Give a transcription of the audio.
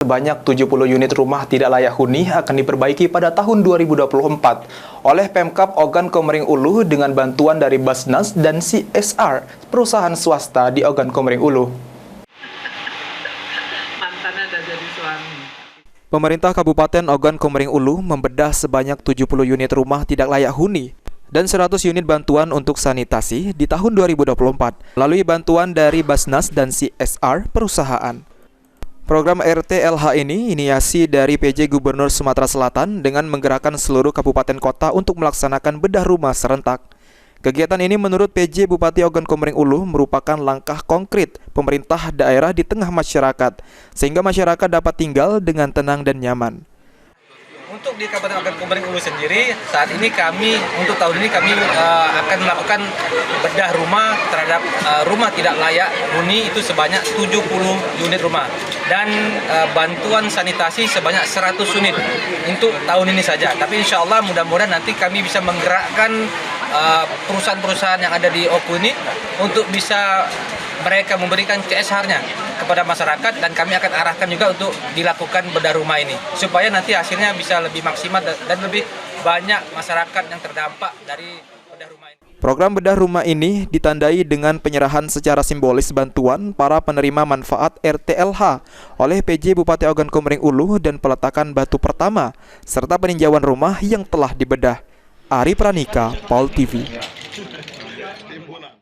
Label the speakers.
Speaker 1: Sebanyak 70 unit rumah tidak layak huni akan diperbaiki pada tahun 2024 oleh Pemkab Ogan Komering Ulu dengan bantuan dari Basnas dan CSR, perusahaan swasta di Ogan Komering Ulu. Pemerintah Kabupaten Ogan Komering Ulu membedah sebanyak 70 unit rumah tidak layak huni dan 100 unit bantuan untuk sanitasi di tahun 2024 melalui bantuan dari Basnas dan CSR, perusahaan. Program RTLH ini inisiasi dari PJ Gubernur Sumatera Selatan dengan menggerakkan seluruh kabupaten kota untuk melaksanakan bedah rumah serentak. Kegiatan ini menurut PJ Bupati Ogan Komering Ulu merupakan langkah konkret pemerintah daerah di tengah masyarakat, sehingga masyarakat dapat tinggal dengan tenang dan nyaman.
Speaker 2: Untuk di Kabupaten Ogan Komering Ulu sendiri, saat ini untuk tahun ini kami akan melakukan bedah rumah terhadap rumah tidak layak huni itu sebanyak 70 unit rumah dan bantuan sanitasi sebanyak 100 unit untuk tahun ini saja. Tapi insya Allah mudah-mudahan nanti kami bisa menggerakkan perusahaan-perusahaan yang ada di Oku ini untuk bisa mereka memberikan CSR-nya kepada masyarakat, dan kami akan arahkan juga untuk dilakukan bedah rumah ini supaya nanti hasilnya bisa lebih maksimal dan lebih banyak masyarakat yang terdampak dari bedah rumah ini.
Speaker 1: Program bedah rumah ini ditandai dengan penyerahan secara simbolis bantuan para penerima manfaat RTLH oleh PJ Bupati Ogan Komering Ulu dan peletakan batu pertama serta peninjauan rumah yang telah dibedah. Ari Pranika, Paul TV.